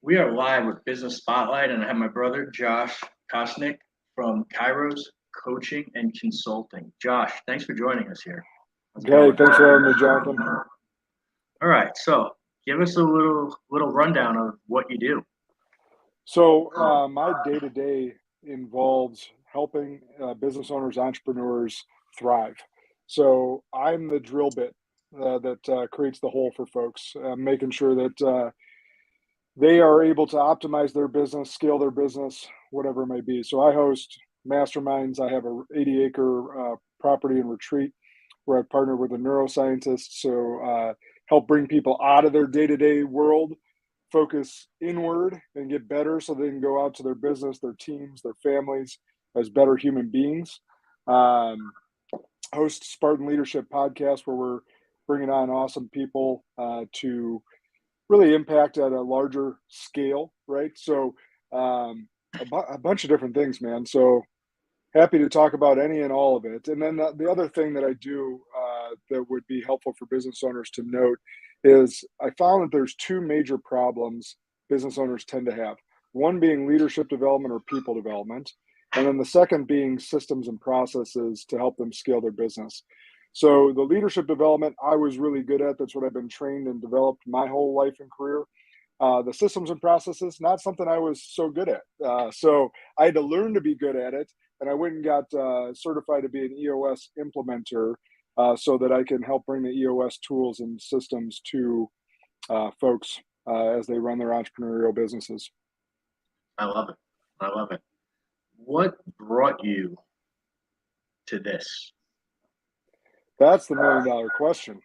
We are live with Business Spotlight, and I have my brother, Josh Kosnick from Kairos Coaching and Consulting. Josh, thanks for joining us here. How's it Hey, going? thanks for having me, Jonathan. All right, so give us a little rundown of what you do. My day to day involves helping business owners, entrepreneurs thrive. So, I'm the drill bit that creates the hole for folks, making sure that they are able to optimize their business, scale their business, whatever it may be. So, I host masterminds. I have a 80-acre property and retreat where I've partnered with a neuroscientist. Help bring people out of their day to day world, focus inward and get better so they can go out to their business, their teams, their families as better human beings. Um, Host Spartan Leadership Podcast, where we're bringing on awesome people to really impact at a larger scale, right? A bunch of different things, man. So happy to talk about any and all of it. And then the other thing that I do that would be helpful for business owners to note is I found that there's two major problems business owners tend to have. One being leadership development or people development, and then the second being systems and processes to help them scale their business. So the leadership development I was really good at. That's what I've been trained and developed my whole life and career. The systems and processes, not something I was so good at. So I had to learn to be good at it, and I went and got certified to be an EOS implementer so that I can help bring the EOS tools and systems to folks as they run their entrepreneurial businesses. I love it. I love it. What brought you to this? That's the $1 million question.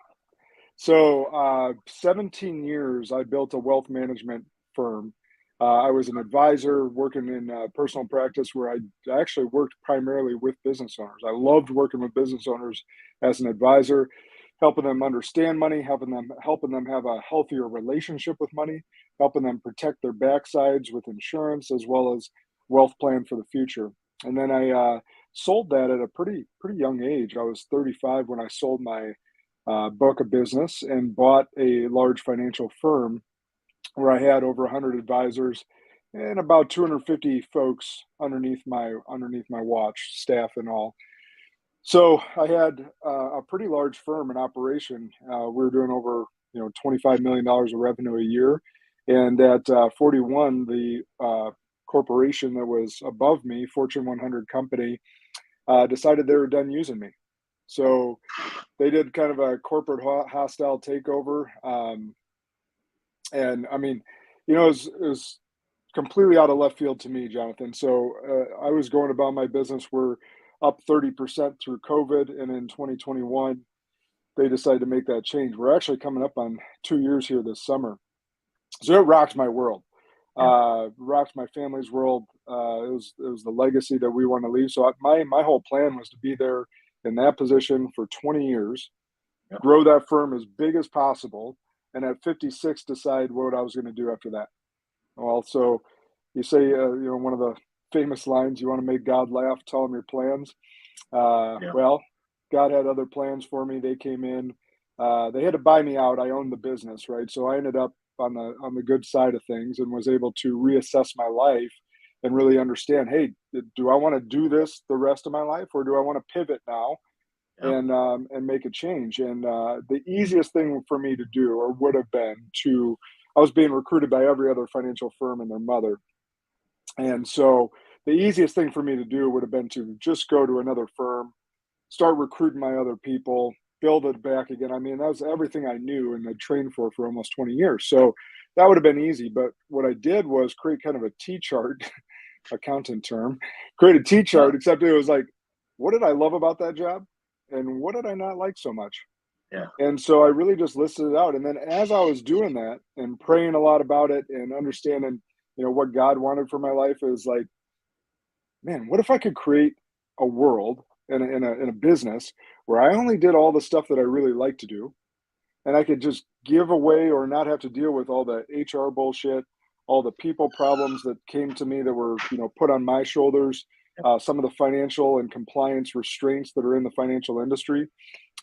17 years, I built a wealth management firm. I was an advisor working in personal practice where I actually worked primarily with business owners. I loved working with business owners as an advisor, helping them understand money, helping them have a healthier relationship with money, helping them protect their backsides with insurance as well as wealth plan for the future. And then I sold that at a pretty young age. I was 35 when I sold my book of business and bought a large financial firm where I had over 100 advisors and about 250 folks underneath my watch, staff and all. So I had a pretty large firm in operation. We were doing over $25 million of revenue a year, and at 41, the corporation that was above me, Fortune 100 company, decided they were done using me. So they did kind of a corporate hostile takeover. And I mean, it was completely out of left field to me, Jonathan. So I was going about my business. We're up 30% through COVID. And in 2021, they decided to make that change. We're actually coming up on 2 years here this summer. So it rocked my world, rocked my family's world. It was the legacy that we want to leave. So my whole plan was to be there in that position for 20 years, Yep. grow that firm as big as possible, and at 56 decide what I was going to do after that. Well, so you say, one of the famous lines, you want to make God laugh, tell him your plans. Yeah. Well, God had other plans for me. They came in, they had to buy me out. I owned the business, right? So I ended up on the good side of things and was able to reassess my life and really understand, hey, do I want to do this the rest of my life, or do I want to pivot now Yep. and make a change? And the easiest thing for me to do, or would have been to, I was being recruited by every other financial firm and their mother. And so the easiest thing for me to do would have been to just go to another firm, start recruiting my other people, build it back again. I mean, that was everything I knew and had trained for almost 20 years. So that would have been easy. But what I did was create kind of a T chart, accountant term, create a T chart, except it was like, what did I love about that job? And what did I not like so much? Yeah. And so I really just listed it out. And then as I was doing that and praying a lot about it and understanding, what God wanted for my life, is like, man, what if I could create a world in a business where I only did all the stuff that I really like to do, and I could just give away or not have to deal with all the HR bullshit, all the people problems that came to me that were, put on my shoulders, some of the financial and compliance restraints that are in the financial industry,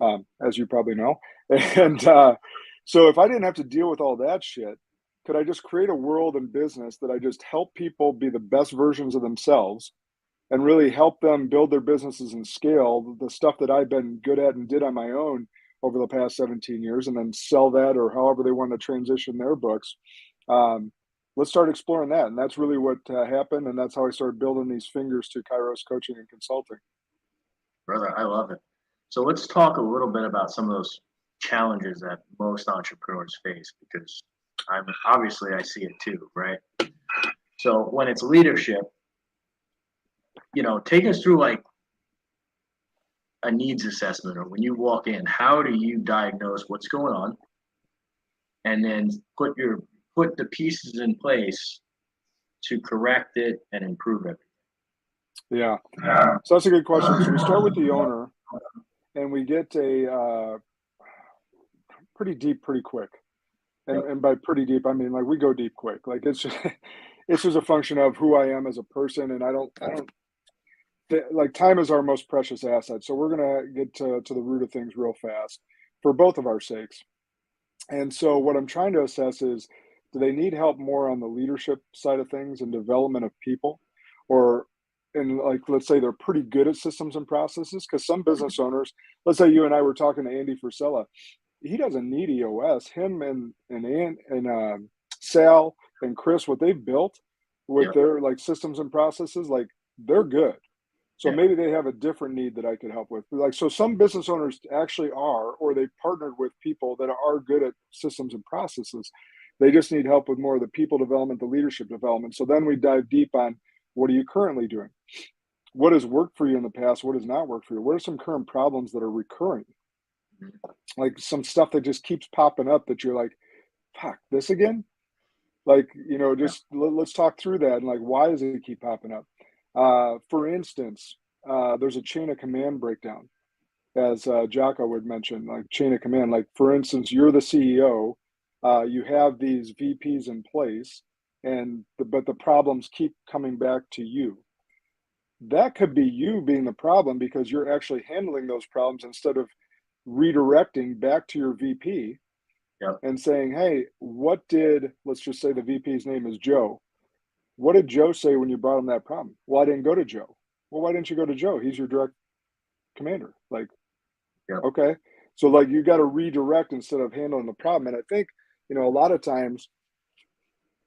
as you probably know. And so if I didn't have to deal with all that shit, could I just create a world and business that I just help people be the best versions of themselves and really help them build their businesses and scale the stuff that I've been good at and did on my own over the past 17 years, and then sell that or however they want to transition their books. Um, let's start exploring that. And that's really what happened. And that's how I started building these fingers to Kairos coaching and consulting. Brother, I love it. So let's talk a little bit about some of those challenges that most entrepreneurs face, because I see it too, right? So when it's leadership, take us through like a needs assessment, or when you walk in, how do you diagnose what's going on, and then put the pieces in place to correct it and improve it. Yeah. So that's a good question. So we start with the owner, and we get a pretty deep pretty quick. And by pretty deep, I mean like we go deep quick. Like it's just a function of who I am as a person, and I don't like time is our most precious asset. So we're gonna get to the root of things real fast for both of our sakes. And so what I'm trying to assess is, do they need help more on the leadership side of things and development of people? Or, and like, let's say they're pretty good at systems and processes, because some business owners, let's say you and I were talking to Andy Frisella, he doesn't need EOS. Him and Sal and Chris, what they've built with their like systems and processes, like they're good. So maybe they have a different need that I could help with. Like, so some business owners actually are, or they partnered with people that are good at systems and processes. They just need help with more of the people development, the leadership development. So then we dive deep on, what are you currently doing? What has worked for you in the past? What has not worked for you? What are some current problems that are recurring? Like some stuff that just keeps popping up that you're like, fuck, this again? Like, just let's talk through that. And like, why does it keep popping up? For instance, there's a chain of command breakdown, as Jocko would mention, like chain of command. Like, for instance, you're the CEO, you have these VPs in place, but the problems keep coming back to you. That could be you being the problem because you're actually handling those problems instead of redirecting back to your VP and saying, hey, let's just say the VP's name is Joe. What did Joe say when you brought him that problem? Well, I didn't go to Joe. Well, why didn't you go to Joe? He's your direct commander. Like, okay. So like you got to redirect instead of handling the problem. And I think, a lot of times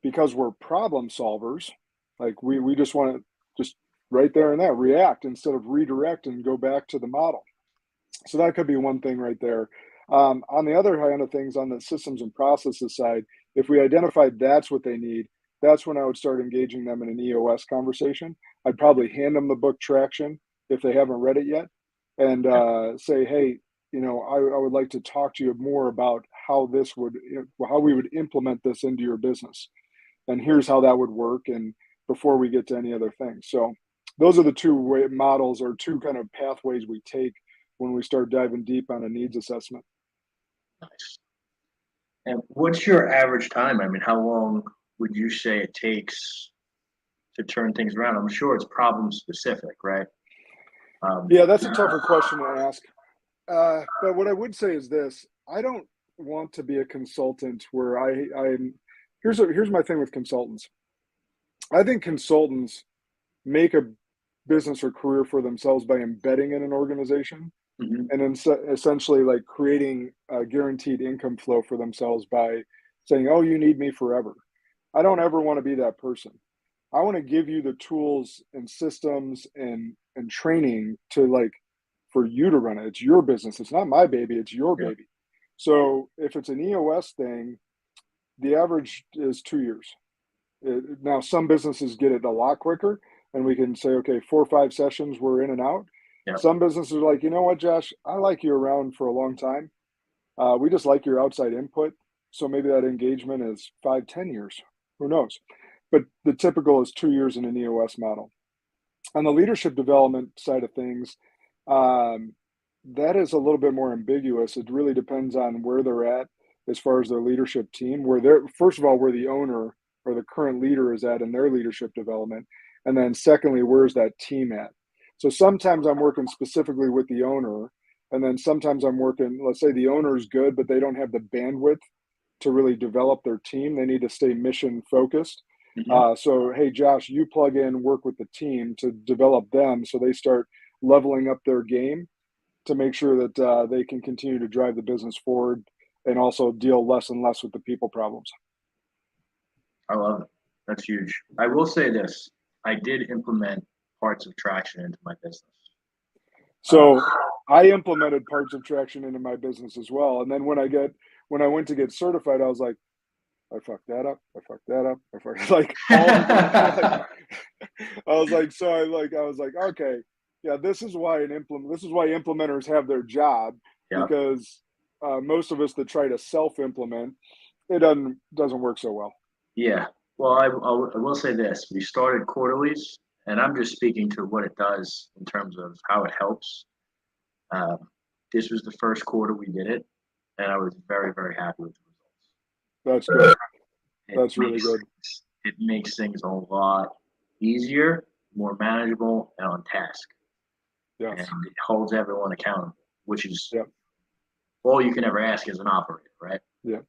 because we're problem solvers, like we just want to just right there and there react instead of redirect and go back to the model. So that could be one thing right there. On the other hand of things, on the systems and processes side, if we identify that's what they need, that's when I would start engaging them in an EOS conversation. I'd probably hand them the book Traction if they haven't read it yet, and say, hey, I would like to talk to you more about how we would implement this into your business, and here's how that would work, and before we get to any other things. So those are the two models or two kind of pathways we take when we start diving deep on a needs assessment. Nice. And what's your average time? I mean, how long would you say it takes to turn things around? I'm sure it's problem specific, right? Yeah, that's a tougher question to ask. But what I would say is this: I don't want to be a consultant where here's my thing with consultants. I think consultants make a business or career for themselves by embedding in an organization, and then essentially like creating a guaranteed income flow for themselves by saying, oh, you need me forever. I don't ever want to be that person. I want to give you the tools and systems and training to like for you to run it. It's your business. It's not my baby. It's your baby. So if it's an EOS thing, the average is 2 years. Now, some businesses get it a lot quicker, and we can say, okay, 4 or 5 sessions, we're in and out. Some businesses are like, you know what, Josh, I like you around for a long time. We just like your outside input. So maybe that engagement is 5, 10 years. Who knows? But the typical is 2 years in an EOS model. On the leadership development side of things, that is a little bit more ambiguous. It really depends on where they're at as far as their leadership team, first of all, where the owner or the current leader is at in their leadership development. And then secondly, where's that team at? So sometimes I'm working specifically with the owner. And then sometimes I'm working, let's say the owner is good, but they don't have the bandwidth to really develop their team. They need to stay mission focused. Mhm. So, hey, Josh, you plug in, work with the team to develop them so they start leveling up their game to make sure that they can continue to drive the business forward and also deal less and less with the people problems. I love it. That's huge. I will say this: I did implement parts of traction into my business. Uh, So I implemented parts of traction into my business as well. And then when I went to get certified, I was like, I fucked that up. I fucked that up. I fucked like all the I was like, so I was like, okay, yeah, this is why implementers have their job, yeah, because most of us that try to self-implement, it doesn't work so well. yeah. Well, I will say this: we started quarterlies, and I'm just speaking to what it does in terms of how it helps. Um, this was the first quarter we did it, and I was very, very happy with the That's good. results. That's really good. It makes things a lot easier, more manageable, and on task, and Yes. it holds everyone accountable, which is Yeah. all you can ever ask as an operator, right? Yeah.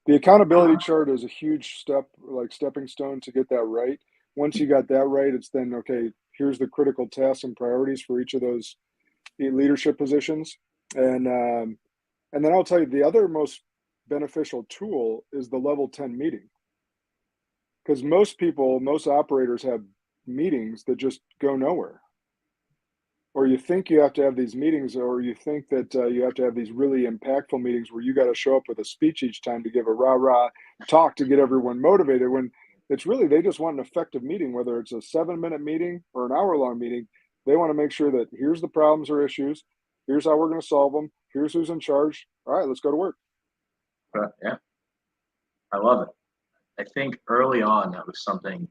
The accountability chart is a huge step, like stepping stone to get that right. Once you got that right, it's then okay, here's the critical tasks and priorities for each of those leadership positions. And and then I'll tell you the other most beneficial tool is the level 10 meeting. Because most operators have meetings that just go nowhere. Or you think you have to have these meetings, or you think that you have to have these really impactful meetings where you got to show up with a speech each time to give a rah rah talk to get everyone motivated. When it's really they just want an effective meeting, whether it's a 7-minute meeting or an hour-long meeting. They want to make sure that here's the problems or issues, here's how we're going to solve them, here's who's in charge. All right, let's go to work. But yeah, I love it. I think early on that was something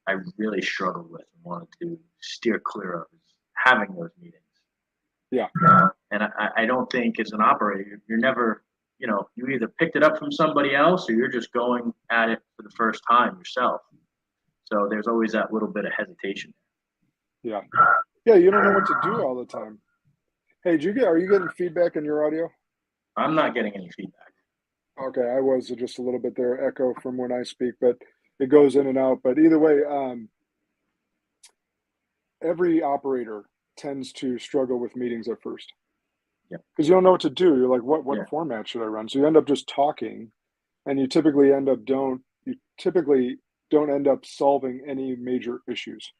I really struggled with and wanted to steer clear of is having those meetings. Yeah, And I don't think as an operator, you're never, you either picked it up from somebody else or you're just going at it for the first time yourself. So there's always that little bit of hesitation. yeah, yeah. You don't know what to do all the time. Hey, are you getting feedback in your audio? I'm not getting any feedback. Okay, I was just a little bit there, echo from when I speak, but it goes in and out. But either way, every operator tends to struggle with meetings at first Yeah. because you don't know what to do. You're like, what Yeah. format should I run? So you end up just talking, and you typically don't end up solving any major issues.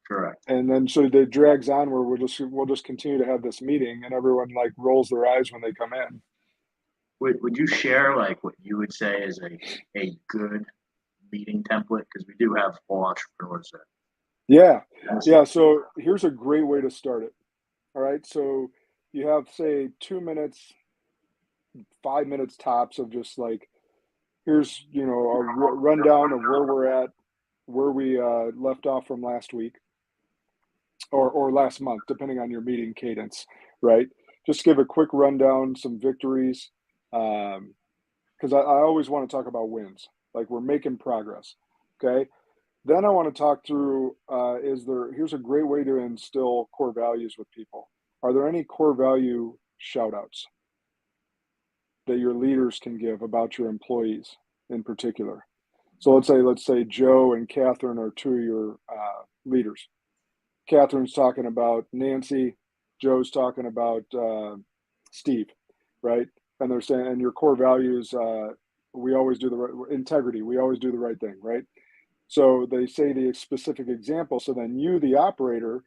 Correct. And then so it drags on where we'll just continue to have this meeting, and everyone like rolls their eyes when they come in. Would you share like what you would say is a good meeting template? Because we do have all entrepreneurs that Yeah, listen. yeah. So here's a great way to start it. All right, so you have say 2 minutes, 5 minutes tops of just like here's a rundown of where we're at, where we left off from last week or last month, depending on your meeting cadence, right? Just give a quick rundown, some victories, because I always want to talk about wins, like we're making progress. Okay, then I want to talk through here's a great way to instill core values with people. Are there any core value shout outs that your leaders can give about your employees in particular? So let's say Joe and Catherine are two of your leaders. Catherine's talking about Nancy, Joe's talking about Steve, right? And they're saying, and your core values, we always do the right integrity. We always do the right thing, right? So they say the specific example. So then you, the operator,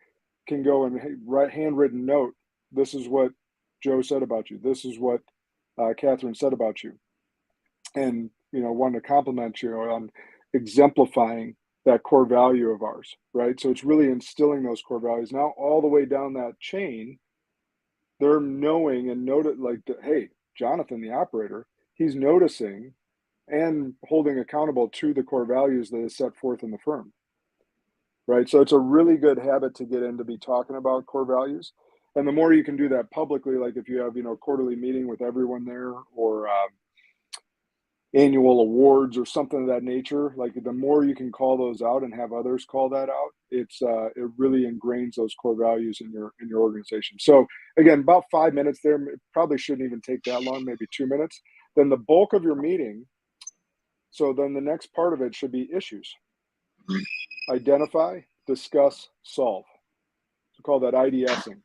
can go and write handwritten note. This is what Joe said about you. This is what Catherine said about you, and want to compliment you on exemplifying that core value of ours, right? So it's really instilling those core values. Now all the way down that chain, they're knowing and noted like, hey, Jonathan, the operator, he's noticing and holding accountable to the core values that is set forth in the firm, right? So it's a really good habit to get in to be talking about core values. And the more you can do that publicly, like if you have, quarterly meeting with everyone there or annual awards or something of that nature, like the more you can call those out and have others call that out, it really ingrains those core values in your organization. So again, about 5 minutes there, it probably shouldn't even take that long, maybe 2 minutes. Then the bulk of your meeting, so then the next part of it should be issues. Identify, discuss, solve. We call that IDSing.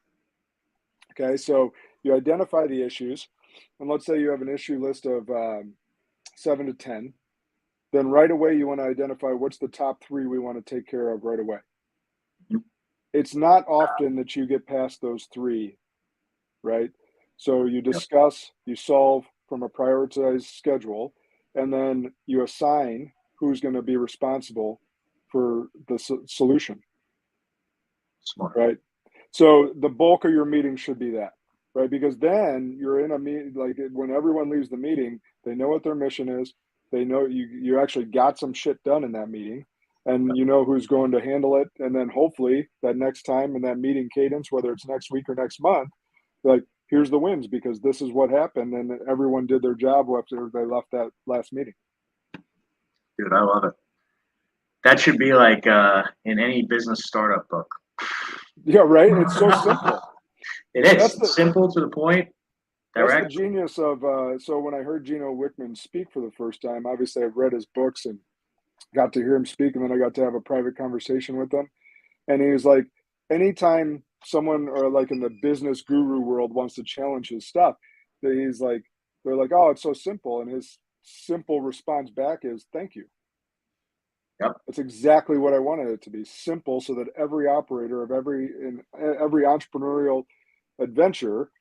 Okay, so you identify the issues, and let's say you have an issue list of 7 to 10. Then right away you want to identify what's the top 3 we want to take care of right away. It's not often that you get past those 3, right? So you discuss, you solve from a prioritized schedule, and then you assign who's going to be responsible for the solution. Smart. Right? So the bulk of your meeting should be that, right? Because then you're in a meeting, like when everyone leaves the meeting, they know what their mission is. They know you actually got some shit done in that meeting, and you know who's going to handle it. And then hopefully that next time in that meeting cadence, whether it's next week or next month, like, here's the wins because this is what happened, and everyone did their job after they left that last meeting. Dude, I love it. That should be like in any business startup book. Yeah, right. It's so simple. It is simple to the point. That's Direct. the genius of. So when I heard Gino Wickman speak for the first time, obviously I've read his books and got to hear him speak, and then I got to have a private conversation with him. And he was like, anytime someone or like in the business guru world wants to challenge his stuff, he's like, they're like, oh, it's so simple, and his simple response back is, thank you. Yep. That's exactly what I wanted it to be, simple, so that every operator of every entrepreneurial adventure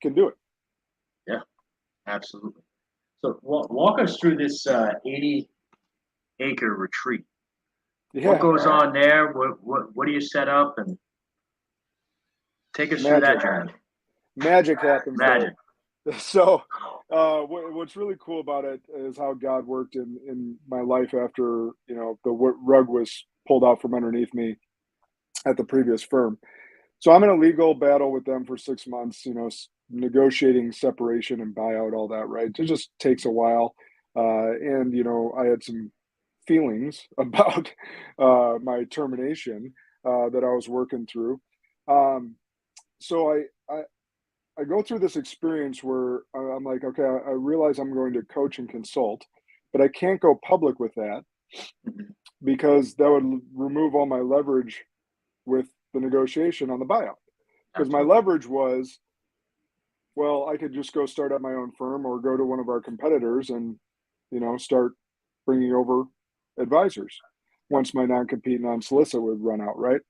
can do it. Yeah, absolutely. So walk us through this 80-acre retreat. Yeah. What goes on there? What do you set up, and take us through that journey? Magic happens. Magic. There. So what's really cool about it is how God worked in my life after, the rug was pulled out from underneath me at the previous firm. So I'm in a legal battle with them for 6 months, negotiating separation and buyout, all that, right? It just takes a while. And, I had some feelings about my termination that I was working through. So I go through this experience where I'm like, okay, I realize I'm going to coach and consult, but I can't go public with that because that would remove all my leverage with the negotiation on the buyout. Because my leverage was, well, I could just go start up my own firm or go to one of our competitors and, start bringing over advisors once my non-compete, non-solicit would run out, right?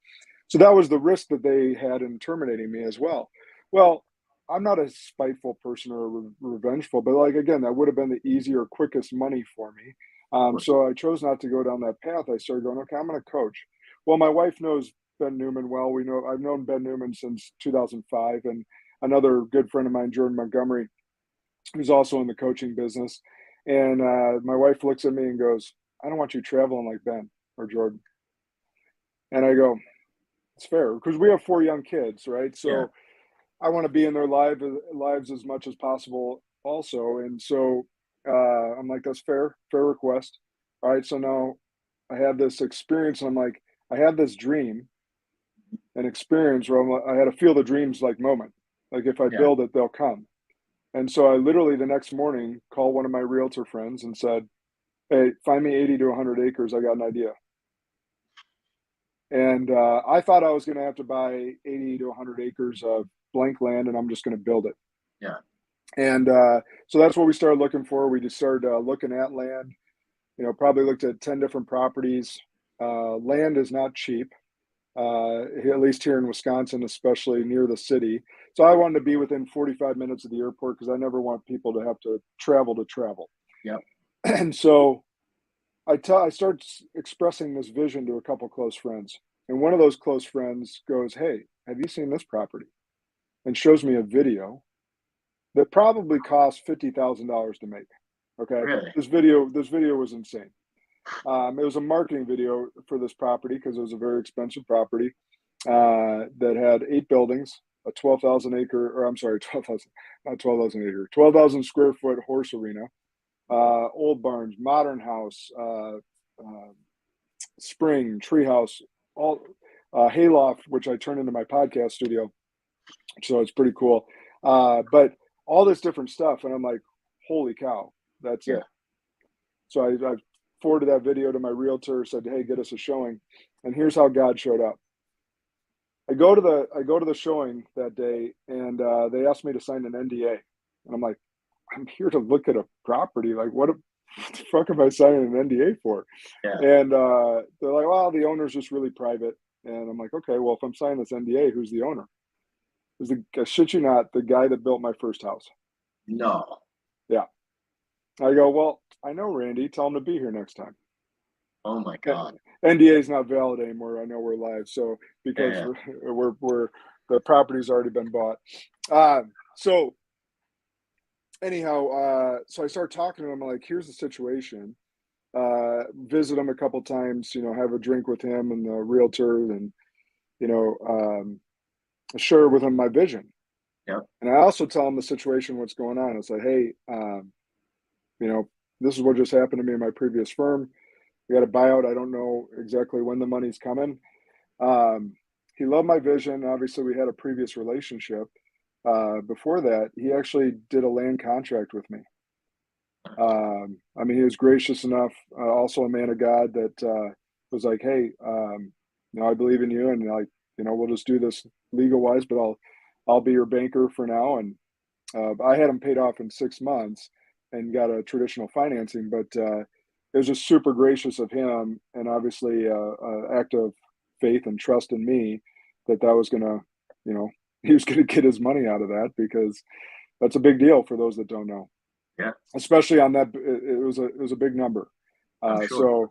So that was the risk that they had in terminating me as well. Well, I'm not a spiteful person or revengeful, but like, again, that would have been the easier, quickest money for me. So I chose not to go down that path. I started going, okay, I'm going to coach. Well, my wife knows Ben Newman well. I've known Ben Newman since 2005, and another good friend of mine, Jordan Montgomery, who's also in the coaching business. And my wife looks at me and goes, I don't want you traveling like Ben or Jordan. And I go, it's fair, because we have 4 young kids, right? So I want to be in their lives as much as possible also. And so I'm like, that's fair request. All right, so now I have this experience, and I'm like, I had this dream and experience where I had a feel the dreams like moment. Like if I build it, they'll come. And so I literally the next morning called one of my realtor friends and said, hey, find me 80 to 100 acres. I got an idea. And I thought I was going to have to buy 80 to 100 acres of blank land, and I'm just going to build it. Yeah. And so that's what we started looking for. We just started looking at land, probably looked at 10 different properties. Land is not cheap, at least here in Wisconsin, especially near the city. So I wanted to be within 45 minutes of the airport because I never want people to have to travel. Yeah. And so I start expressing this vision to a couple close friends. And one of those close friends goes, hey, have you seen this property? And shows me a video that probably cost $50,000 to make. Okay. Really? This video was insane. It was a marketing video for this property because it was a very expensive property that had 8 buildings, a 12,000 square foot horse arena, old barns, modern house, spring, treehouse, all hayloft, which I turned into my podcast studio. So it's pretty cool. But all this different stuff. And I'm like, holy cow, that's Yeah. it. So I forwarded that video to my realtor, said, hey, get us a showing. And here's how God showed up. I go to the showing that day, and they asked me to sign an NDA, and I'm like, I'm here to look at a property. Like, what the fuck am I signing an NDA for? Yeah. And they're like, well, the owner's just really private. And I'm like, okay, well, if I'm signing this NDA, who's the owner? Is I shit you not, the guy that built my first house. No. Yeah. I go, well, I know Randy. Tell him to be here next time. Oh my God. NDA is not valid anymore. I know we're live, so because Yeah. we're the property's already been bought. So anyhow, so I start talking to him. I'm like, here's the situation. Visit him a couple times. You know, have a drink with him and the realtor, and you know, share with him my vision. Yep. And I also tell him the situation, what's going on. It's like, hey, you know, this is what just happened to me in my previous firm. We got a buyout. I don't know exactly when the money's coming. He loved my vision. Obviously, we had a previous relationship. Before that, he actually did a land contract with me. I mean, he was gracious enough. Also, a man of God that was like, "Hey, you know, I believe in you, and like, you know, we'll just do this legal wise, but I'll be your banker for now." And I had him paid off in 6 months and got a traditional financing, but it was just super gracious of him, and obviously, act of faith and trust in me that was gonna, you know, he was gonna get his money out of that, because that's a big deal for those that don't know. Yeah. Especially on that, it was a big number. I'm sure.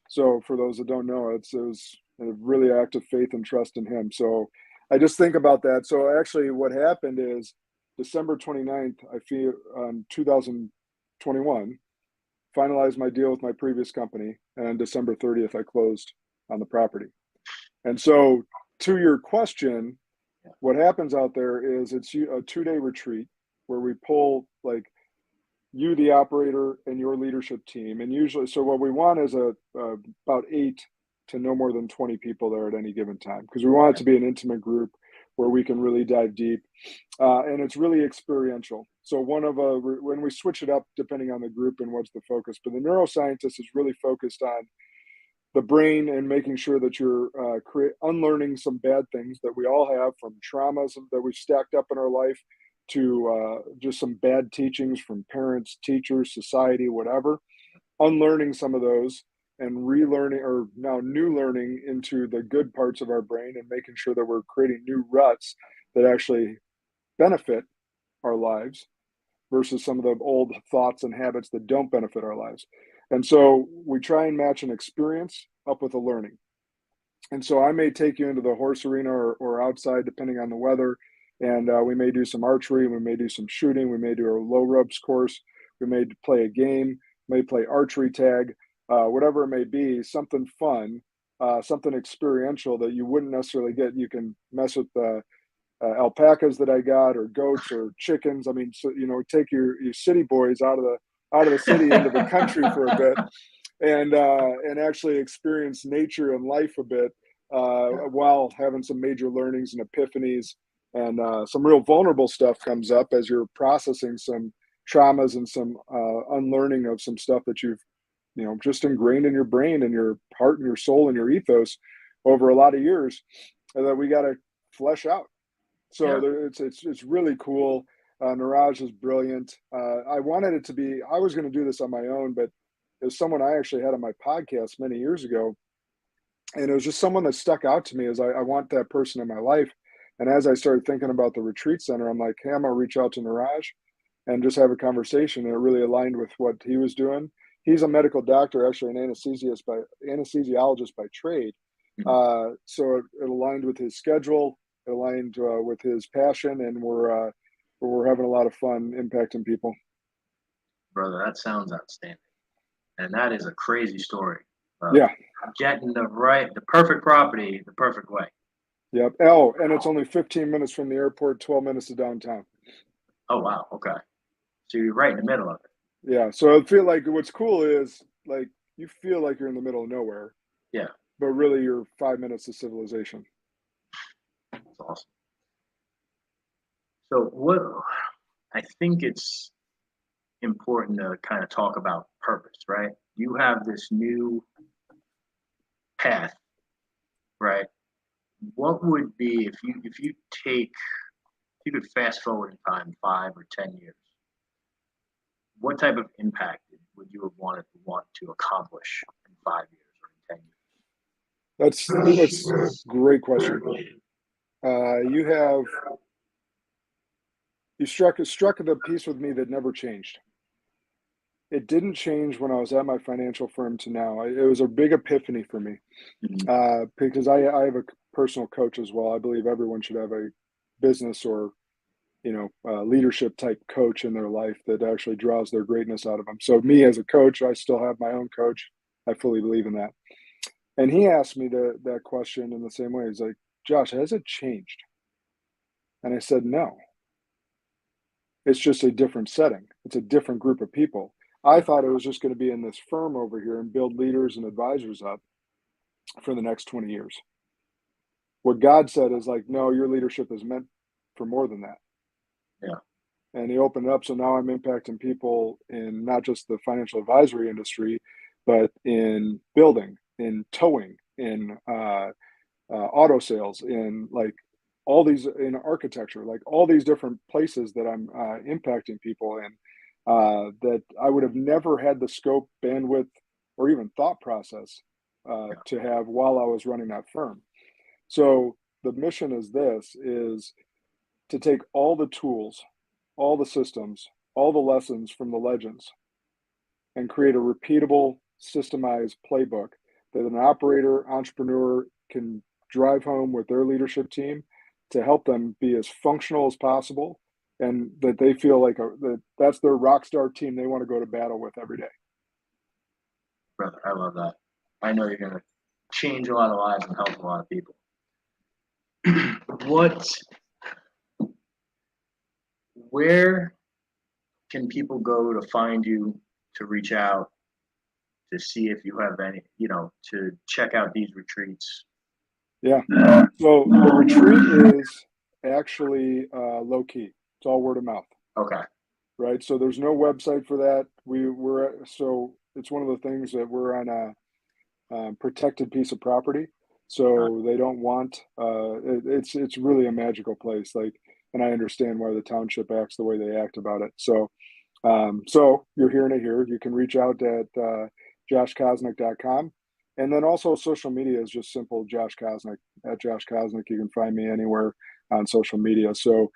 So for those that don't know, it was a really act of faith and trust in him. So I just think about that. So actually, what happened is December 29th, 2021, finalized my deal with my previous company, and on December 30th, I closed on the property. And so, to your question, what happens out there is it's a 2-day retreat where we pull like you, the operator, and your leadership team. And usually, so what we want is about 8 to no more than 20 people there at any given time, because we want it to be an intimate group where we can really dive deep, and it's really experiential. So when we switch it up depending on the group and what's the focus, but the neuroscientist is really focused on the brain and making sure that you're unlearning some bad things that we all have, from traumas that we've stacked up in our life to just some bad teachings from parents, teachers, society, whatever. Unlearning some of those and relearning, or now new learning, into the good parts of our brain, and making sure that we're creating new ruts that actually benefit our lives versus some of the old thoughts and habits that don't benefit our lives. And so we try and match an experience up with a learning. And so I may take you into the horse arena, or outside, depending on the weather. And we may do some archery, we may do some shooting, we may do a low ropes course, we may play a game, may play archery tag, whatever it may be, something fun, something experiential that you wouldn't necessarily get. You can mess with the alpacas that I got, or goats, or chickens. I mean, so, you know, take your city boys out of the city into the country for a bit, and actually experience nature and life a bit, while having some major learnings and epiphanies, and some real vulnerable stuff comes up as you're processing some traumas and some unlearning of some stuff that you've, you know, just ingrained in your brain and your heart and your soul and your ethos over a lot of years, and that we got to flesh out. So it's really cool. Niraj is brilliant. I wanted it to be. I was going to do this on my own, but it was someone I actually had on my podcast many years ago, and it was just someone that stuck out to me as I want that person in my life. And as I started thinking about the retreat center, I'm like, hey, I'm gonna reach out to Niraj and just have a conversation. And it really aligned with what he was doing. He's a medical doctor, actually an anesthesiologist by trade. So it aligned with his schedule, it aligned with his passion, and we're having a lot of fun impacting people. Brother, that sounds outstanding. And that is a crazy story. Yeah. Getting the perfect property the perfect way. Yep. Oh, and it's only 15 minutes from the airport, 12 minutes to downtown. Oh, wow. Okay. So you're right in the middle of it. Yeah. So I feel like what's cool is, like, you feel like you're in the middle of nowhere. Yeah. But really you're 5 minutes to civilization. That's awesome. So I think it's important to kind of talk about purpose, right? You have this new path, right? What would be if you could fast forward in time 5 or 10 years, what type of impact would you have want to accomplish in 5 years or in 10 years? That's a great question. You have you struck the piece with me that never changed. It didn't change when I was at my financial firm to now. It was a big epiphany for me because I have a personal coach as well. I believe everyone should have a business or leadership type coach in their life that actually draws their greatness out of them. So me as a coach, I still have my own coach. I fully believe in that. And he asked me that question in the same way. He's like, Josh, has it changed? And I said, no, it's just a different setting. It's a different group of people. I thought it was just going to be in this firm over here and build leaders and advisors up for the next 20 years. What God said is like, no, your leadership is meant for more than that. Yeah. And he opened it up. So now I'm impacting people in not just the financial advisory industry, but in building, in towing, in auto sales, in like all these, in architecture, like all these different places that I'm impacting people in that I would have never had the scope, bandwidth, or even thought process to have while I was running that firm. So the mission is to take all the tools, all the systems, all the lessons from the legends and create a repeatable, systemized playbook that an operator, entrepreneur can drive home with their leadership team to help them be as functional as possible and that they feel like that's their rock star team they want to go to battle with every day. Brother, I love that. I know you're going to change a lot of lives and help a lot of people. Where can people go to find you, to reach out, to see if you have any, to check out these retreats? Yeah. So the retreat is actually low key. It's all word of mouth. Okay. Right. So there's no website for that. So it's one of the things that we're on a protected piece of property. So they don't want it's really a magical place. Like, and I understand why the township acts the way they act about it. So so you're hearing it here. You can reach out at joshkosnick.com. And then also social media is just simple Josh Kosnick at Josh Kosnick. You can find me anywhere on social media. So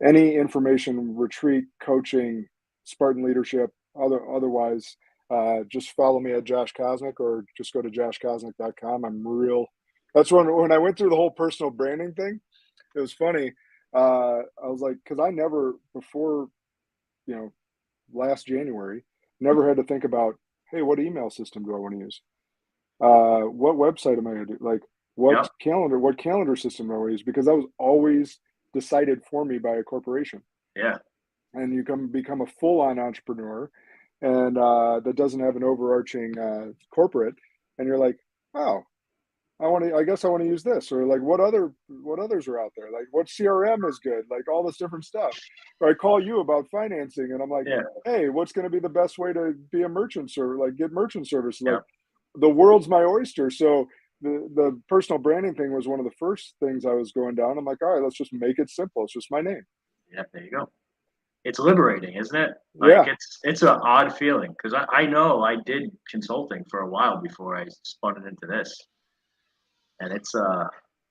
any information, retreat, coaching, Spartan leadership, otherwise, just follow me at Josh Kosnick or just go to joshkosnick.com. That's when I went through the whole personal branding thing, it was funny. I was like, cause I never before, last January, never had to think about, hey, what email system do I want to use? What website am I going to do? Like what calendar system do I want to use? Because that was always decided for me by a corporation. Yeah. And you become a full-on entrepreneur and that doesn't have an overarching corporate. And you're like, oh, I guess I want to use this, or like what others are out there, like what CRM is good, like all this different stuff. Or I call you about financing and I'm like, hey, what's going to be the best way to be a merchant server, like get merchant service? Like the world's my oyster. So the personal branding thing was one of the first things I was going down. I'm like, all right, let's just make it simple. It's just my name. Yeah, there you go. It's liberating, isn't it? Like it's an odd feeling because I know I did consulting for a while before I spun it into this. And it's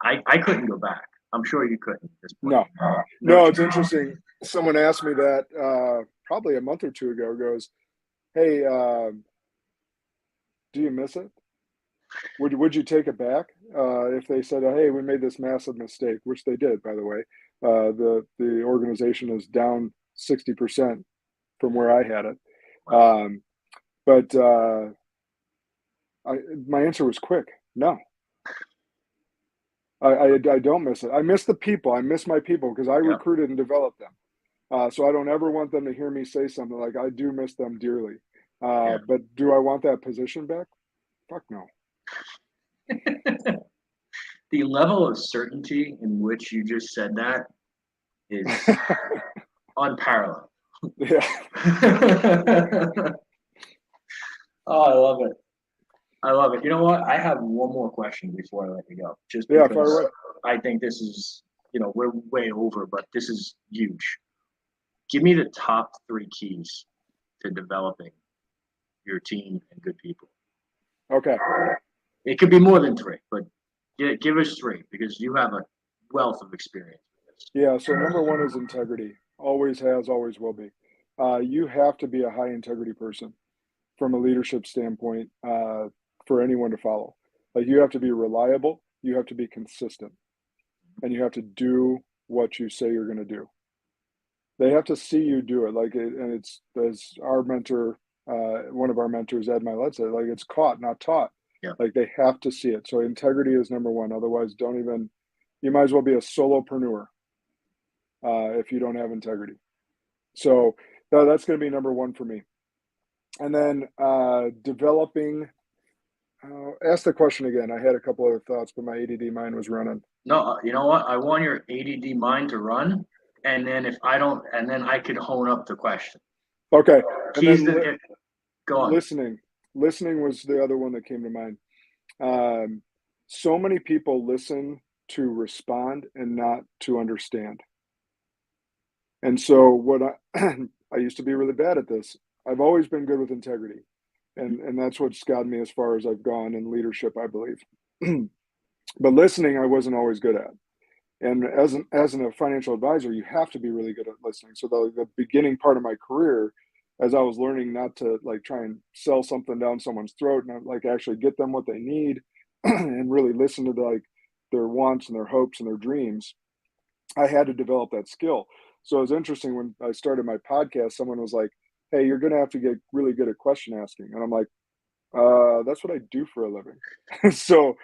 I couldn't go back. I'm sure you couldn't at this point. No, it's interesting. Someone asked me that probably a month or two ago, goes, hey, do you miss it? Would you take it back if they said, hey, we made this massive mistake, which they did, by the way. The organization is down 60% from where I had it. Wow. But my answer was quick. No. I don't miss it. I miss the people. I miss my people because I recruited and developed them. So I don't ever want them to hear me say something like I do miss them dearly. But do I want that position back? Fuck no. The level of certainty in which you just said that is unparalleled. Yeah. Oh, I love it. I love it. You know what? I have one more question before I let you go, just Yeah, fire because away. I think this is, we're way over, but this is huge. Give me the top three keys to developing your team and good people. Okay. It could be more than three, but give us three because you have a wealth of experience with this. Yeah. So number one is integrity. Always has, always will be. You have to be a high integrity person from a leadership standpoint for anyone to follow. Like you have to be reliable, you have to be consistent, and you have to do what you say you're going to do. They have to see you do it. And it's as our mentor, one of our mentors, Ed Milet said, like it's caught, not taught. Yeah. Like they have to see it. So integrity is number one. Otherwise, don't even. You might as well be a solopreneur if you don't have integrity. So that's going to be number one for me. And then developing. Ask the question again. I had a couple other thoughts, but my ADD mind was running. No, you know what? I want your ADD mind to run, and then if I don't, and then I could hone up the question. Okay, and Keys then to go on. Listening was the other one that came to mind. So many people listen to respond and not to understand. And so what I used to be really bad at this. I've always been good with integrity, and that's what's gotten me as far as I've gone in leadership, I believe. But listening, I wasn't always good at. And as a financial advisor, you have to be really good at listening. So the beginning part of my career, as I was learning not to like try and sell something down someone's throat and like actually get them what they need and really listen to their wants and their hopes and their dreams, I had to develop that skill. So it was interesting when I started my podcast, someone was like, "Hey, you're going to have to get really good at question asking." And I'm like, that's what I do for a living. So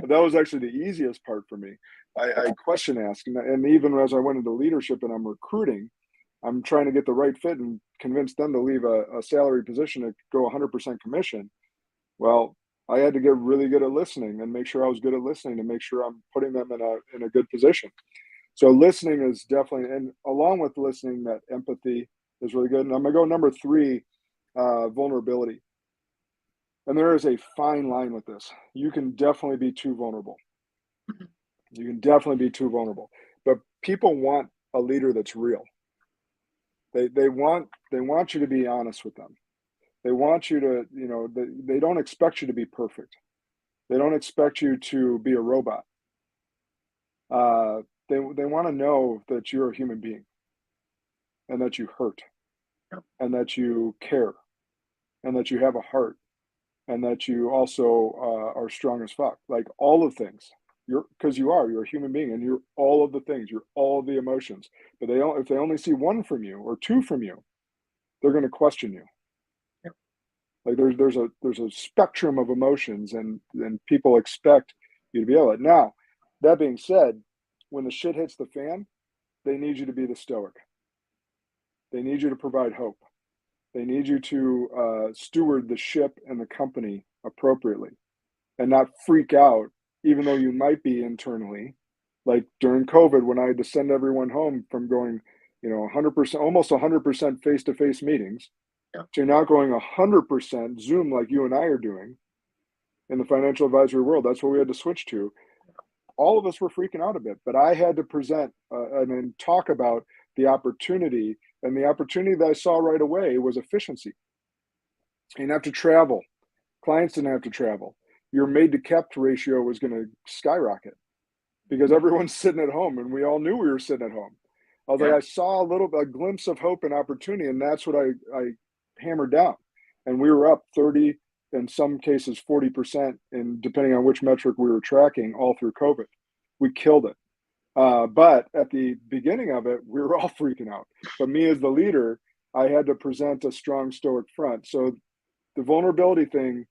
that was actually the easiest part for me. I question ask, and even as I went into leadership and I'm recruiting, I'm trying to get the right fit and convince them to leave a salary position to go 100% commission. Well, I had to get really good at listening and make sure I was good at listening to make sure I'm putting them in a good position. So listening is definitely, and along with listening, that empathy is really good. And I'm gonna go number three, vulnerability. And there is a fine line with this. You can definitely be too vulnerable. You can definitely be too vulnerable. But people want a leader that's real. They want you to be honest with them. They want you to, they don't expect you to be perfect. They don't expect you to be a robot. They want to know that you're a human being and that you hurt Yep. and that you care and that you have a heart and that you also are strong as fuck. Like all of things. You're a human being and you're all of the things, you're all of the emotions. But if they only see one from you or two from you, they're going to question you. Yep. Like there's a spectrum of emotions and people expect you to be able to. Now, that being said, when the shit hits the fan, they need you to be the stoic. They need you to provide hope. They need you to steward the ship and the company appropriately and not freak out, even though you might be internally. Like during COVID, when I had to send everyone home from going, 100%, almost 100% face-to-face meetings, Yeah. to now going 100% Zoom like you and I are doing in the financial advisory world. That's what we had to switch to. All of us were freaking out a bit, but I had to present and then talk about the opportunity. And the opportunity that I saw right away was efficiency. You didn't have to travel. Clients didn't have to travel. Your made to kept ratio was going to skyrocket because everyone's sitting at home and we all knew we were sitting at home. I was like, I saw a glimpse of hope and opportunity, and that's what I hammered down. And we were up 30, in some cases 40%, and depending on which metric we were tracking all through COVID. We killed it. But at the beginning of it, we were all freaking out. But me as the leader, I had to present a strong stoic front. So the vulnerability thing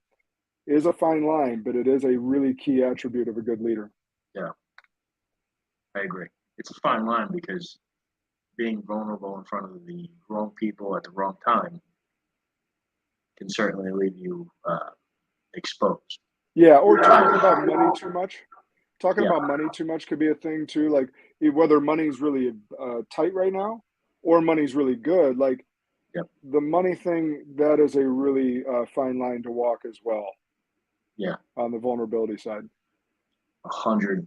is a fine line, but it is a really key attribute of a good leader. Yeah, I agree. It's a fine line because being vulnerable in front of the wrong people at the wrong time can certainly leave you exposed. Yeah, or talking about money too much. Talking Yeah. about money too much could be a thing too. Like whether money's really tight right now or money's really good. Like Yep. The money thing, that is a really fine line to walk as well. Yeah. On the vulnerability side. 100.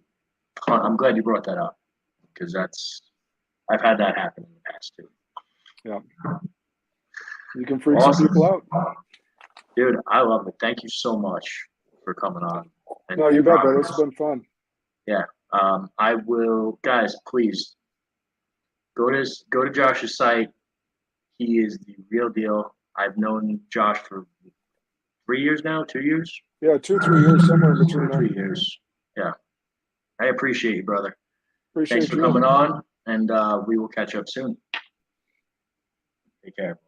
I'm glad you brought that up because I've had that happen in the past too. Yeah. You can freak Awesome. some people out. Dude, I love it. Thank you so much for coming on. No, you bet, brother. It's been fun. Yeah. I will, guys, please go to Josh's site. He is the real deal. I've known Josh for 3 years now, 2 years. Yeah, 2-3 years, somewhere in between there. 3 years. Yeah. I appreciate you, brother. Appreciate Thanks for you. coming on, and we will catch up soon. Take care.